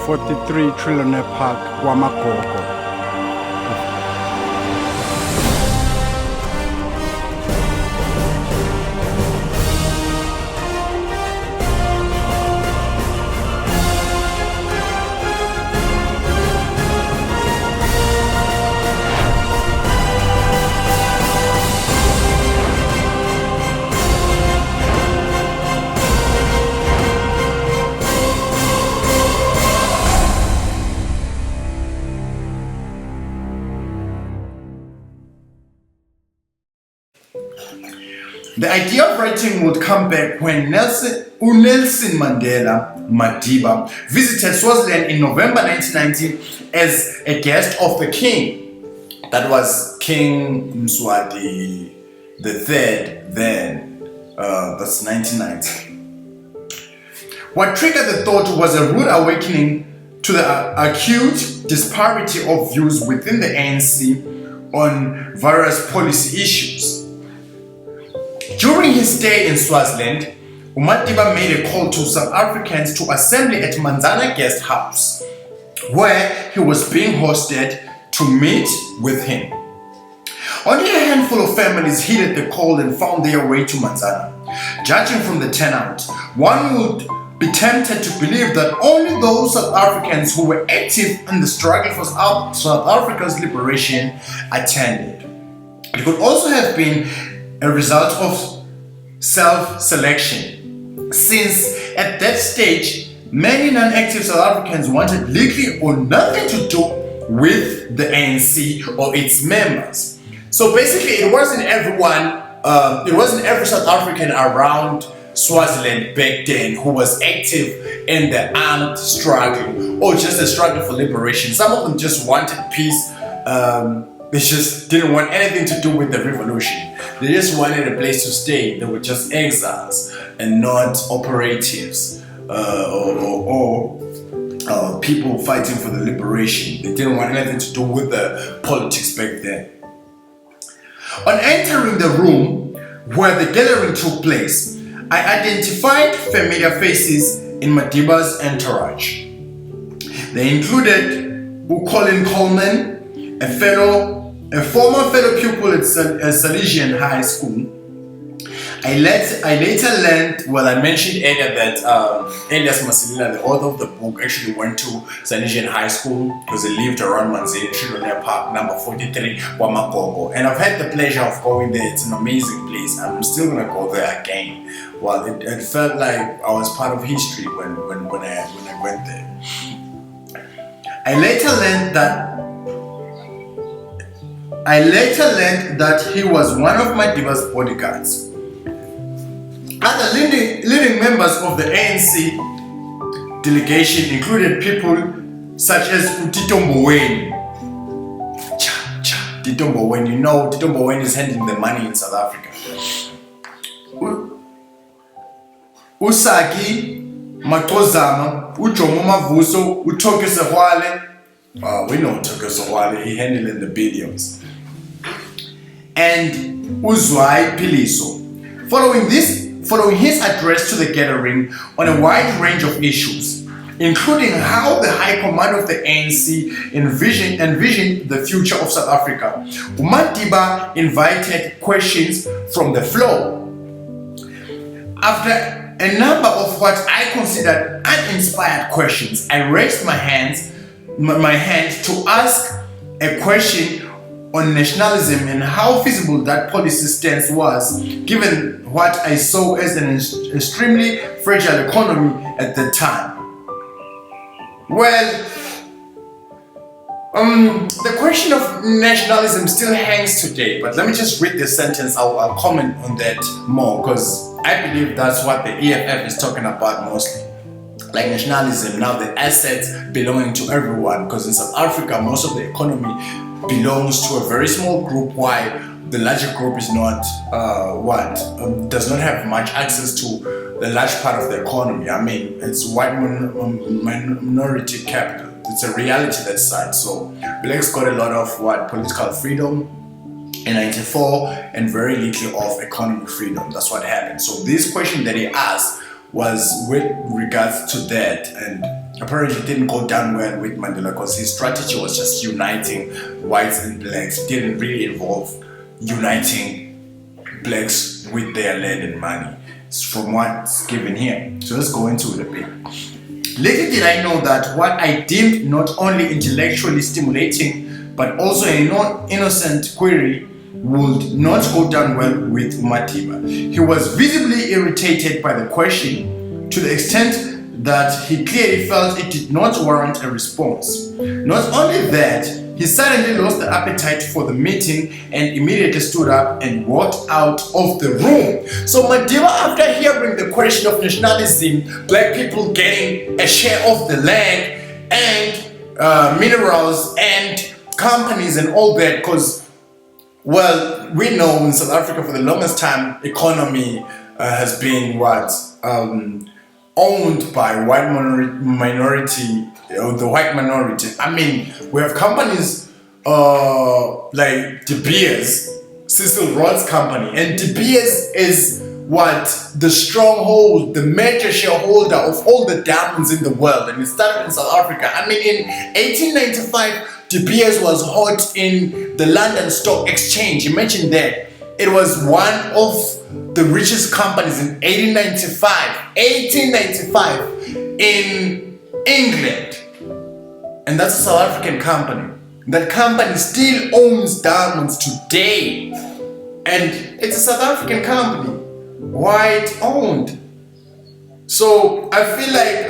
43 TRELAWNEY Park, KWAMAGOGO. The idea of writing would come back when Nelson Mandela Madiba visited Swaziland in November 1990 as a guest of the king. That was King Mswati III then. That's 1990. What triggered the thought was a rude awakening to the acute disparity of views within the ANC on various policy issues. During his stay in Swaziland, Madiba made a call to South Africans to assemble at Manzana guest house, where he was being hosted to meet with him. Only a handful of families heeded the call and found their way to Manzana. Judging from the turnout, one would be tempted to believe that only those South Africans who were active in the struggle for South Africa's liberation attended. It could also have been a result of self-selection, since at that stage many non-active South Africans wanted little or nothing to do with the ANC or its members. So basically it wasn't everyone, it wasn't every South African around Swaziland back then who was active in the armed struggle or just a struggle for liberation. Some of them just wanted peace. They just didn't want anything to do with the revolution. They just wanted a place to stay. They were just exiles and not operatives or people fighting for the liberation. They didn't want anything to do with the politics back then. On entering the room where the gathering took place, I identified familiar faces in Madiba's entourage. They included Colin Coleman, a former fellow pupil at Salesian High School. I later learned, well, I mentioned earlier that Elias Masilela, the author of the book, actually went to Salesian High School because he lived around Manzana, TRELAWNEY Park number 43, KWAMAGOGO. And I've had the pleasure of going there. It's an amazing place. I'm still going to go there again. Well, it felt like I was part of history when I went there. I later learned that he was one of Madiba's bodyguards. Other leading members of the ANC delegation included people such as Tito Mboweni. Tito Mboweni, you know, Tito Mboweni is handling the money in South Africa. Usaki Makozama, Ujomo Mavuso, Utoke Sehwale. We know Utoke Sehwale, he handling the billions. And Uzwai Piliso. Following his address to the gathering on a wide range of issues, including how the High Command of the ANC envisioned the future of South Africa, Madiba invited questions from the floor. After a number of what I considered uninspired questions, I raised my hand to ask a question on nationalism and how feasible that policy stance was, given what I saw as an extremely fragile economy at the time. Well, the question of nationalism still hangs today, but let me just read the sentence. I'll comment on that more, because I believe that's what the EFF is talking about mostly. Like nationalism, now the assets belonging to everyone, because in South Africa, most of the economy belongs to a very small group, while the larger group is not does not have much access to the large part of the economy. I mean, it's white minority capital. It's a reality that side. So blacks got a lot of political freedom in '94 and very little of economic freedom. That's what happened. So this question that he asked was with regards to that, and apparently it didn't go down well with Mandela because his strategy was just uniting whites and blacks. It didn't really involve uniting blacks with their land and money. It's from what's given here. So let's go into it a bit. Later did I know that what I deemed not only intellectually stimulating but also a non-innocent query would not go down well with Madiba. He was visibly irritated by the question to the extent that he clearly felt it did not warrant a response. Not only that, he suddenly lost the appetite for the meeting and immediately stood up and walked out of the room. So Madiba, after hearing the question of nationalism, black people getting a share of the land and minerals and companies and all that, because, well, we know in South Africa for the longest time, economy has been owned by white minority, the white minority. I mean, we have companies like De Beers, Cecil Rhodes' company, and De Beers is the stronghold, the major shareholder of all the diamonds in the world, and it started in South Africa. I mean, in 1895, De Beers was hot in the London Stock Exchange. Imagine that. It was one of the richest companies in 1895 in England. And that's a South African company. That company still owns diamonds today. And it's a South African company, white owned. So I feel like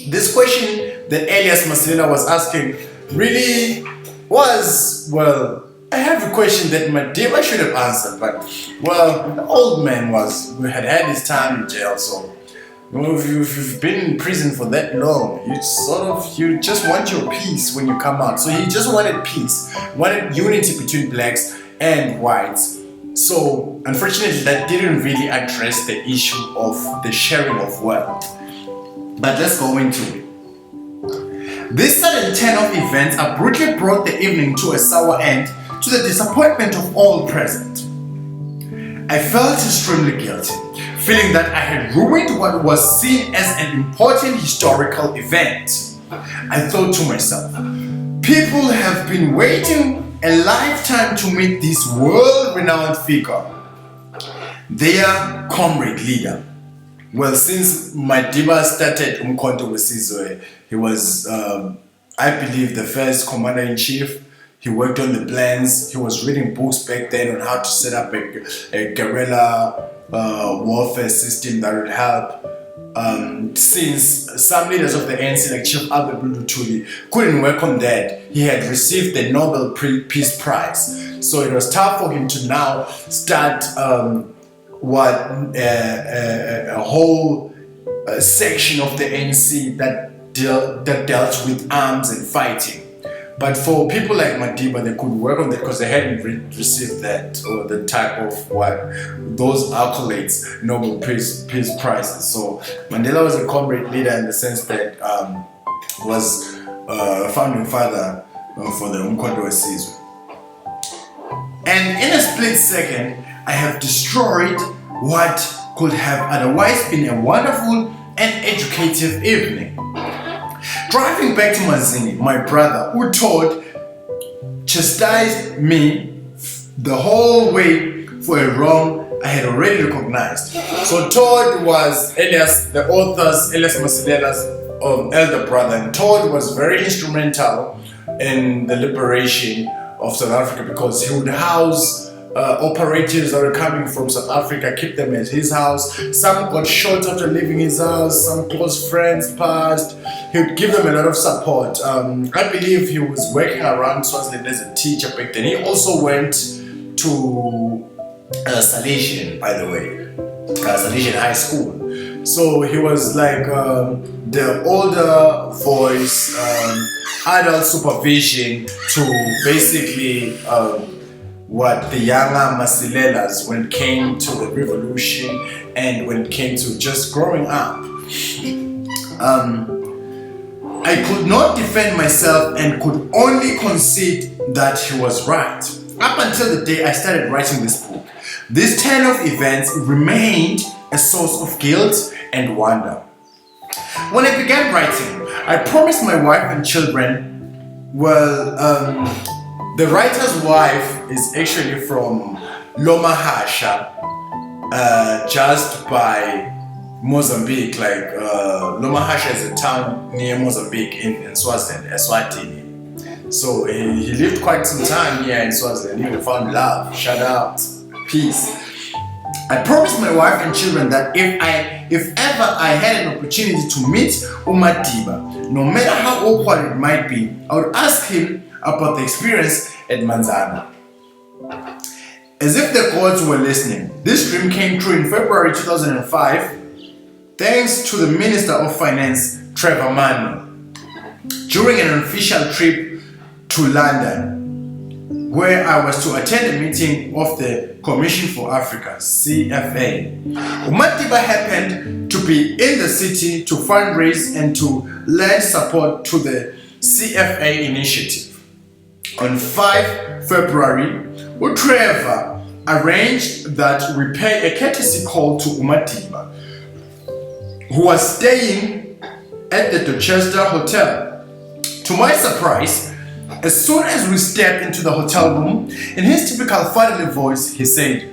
this question that Elias Masilela was asking really was, well, I have a question that Madiba should have answered, but, well, the old man had his time in jail, so if you've been in prison for that long, you just want your peace when you come out. So he just wanted peace, wanted unity between blacks and whites. So unfortunately, that didn't really address the issue of the sharing of wealth. But let's go into it. This sudden turn of events abruptly brought the evening to a sour end, to the disappointment of all present. I felt extremely guilty, feeling that I had ruined what was seen as an important historical event. I thought to myself, people have been waiting a lifetime to meet this world-renowned figure, their comrade leader. Well, since Madiba started Umkhonto weSizwe, he was, I believe, the first commander-in-chief. He worked on the plans. He was reading books back then on how to set up a guerrilla warfare system that would help. Since some leaders of the ANC, like Chief Albert Lutuli, couldn't work on that, he had received the Nobel Peace Prize. So it was tough for him to now start a whole section of the ANC that dealt with arms and fighting. But for people like Madiba, they could work on that because they hadn't received that or the type of those accolades, Nobel Peace Prizes. So Mandela was a comrade leader in the sense that was a founding father for the Umkhonto weSizwe. And in a split second, I have destroyed what could have otherwise been a wonderful and educative evening. Driving back to Manzini, my brother, who chastised me the whole way for a wrong I had already recognized. So Todd was Elias Masilela's elder brother, and Todd was very instrumental in the liberation of South Africa because he would house operatives that were coming from South Africa, keep them at his house. Some got shot after leaving his house, some close friends passed. He would give them a lot of support. I believe he was working around Swaziland as a teacher back then. He also went to Salesian, by the way, Salesian High School. So he was like the older voice, adult supervision to basically the younger Masilelas when it came to the revolution and when it came to just growing up. I could not defend myself and could only concede that he was right. Up until the day I started writing this book, this turn of events remained a source of guilt and wonder. When I began writing, I promised my wife and children, the writer's wife is actually from Lomahasha, just by Mozambique. Like Lomahasha is a town near Mozambique in Swaziland, Eswatini. So he lived quite some time here in Swaziland. He found love. Shout out, peace. I promised my wife and children that if ever I had an opportunity to meet uMadiba, no matter how awkward it might be, I would ask him about the experience at Manzana. As if the gods were listening, this dream came true in February 2005, thanks to the Minister of Finance, Trevor Manu, during an official trip to London, where I was to attend a meeting of the Commission for Africa, CFA. uMadiba happened to be in the city to fundraise and to lend support to the CFA initiative. On 5 February, Trevor arranged that we pay a courtesy call to uMadiba, who was staying at the Dorchester Hotel. To my surprise, as soon as we stepped into the hotel room, in his typical fatherly voice, he said,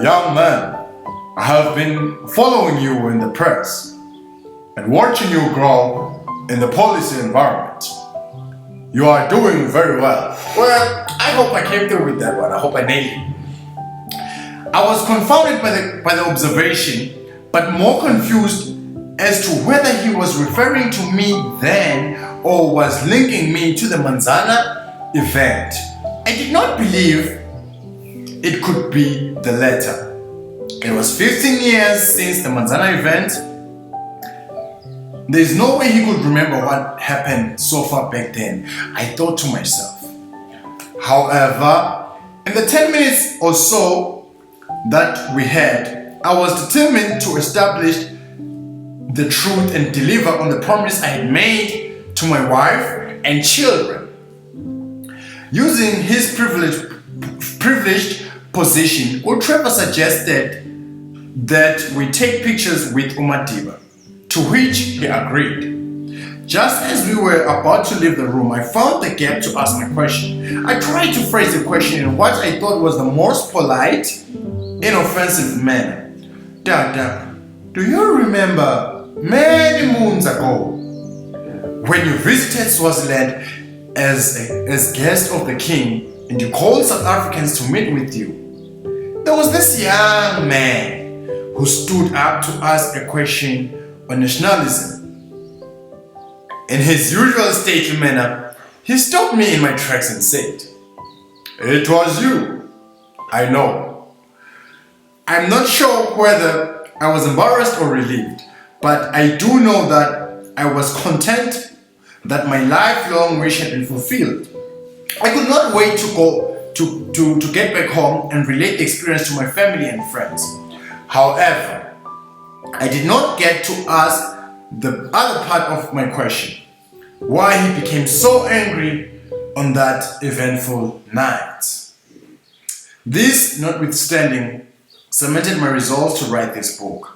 "Young man, I have been following you in the press and watching you grow in the policy environment. You are doing very well." Well, I hope I came through with that one. I hope I nailed it. I was confounded by the observation, but more confused as to whether he was referring to me then or was linking me to the Manzana event. I did not believe it could be the latter. It was 15 years since the Manzana event. There is no way he could remember what happened so far back then, I thought to myself. However, in the 10 minutes or so that we had, I was determined to establish the truth and deliver on the promise I had made to my wife and children. Using his privileged position, Trevor suggested that we take pictures with uMadiba, to which he agreed. Just as we were about to leave the room, I found the gap to ask my question. I tried to phrase the question in what I thought was the most polite, inoffensive manner. Dada, do you remember many moons ago when you visited Swaziland as guest of the king and you called South Africans to meet with you? There was this young man who stood up to ask a question on nationalism. In his usual stately manner, he stopped me in my tracks and said, "It was you, I know." I'm not sure whether I was embarrassed or relieved, but I do know that I was content that my lifelong wish had been fulfilled. I could not wait to get back home and relate the experience to my family and friends. However, I did not get to ask the other part of my question, why he became so angry on that eventful night. This, notwithstanding, cemented my resolve to write this book.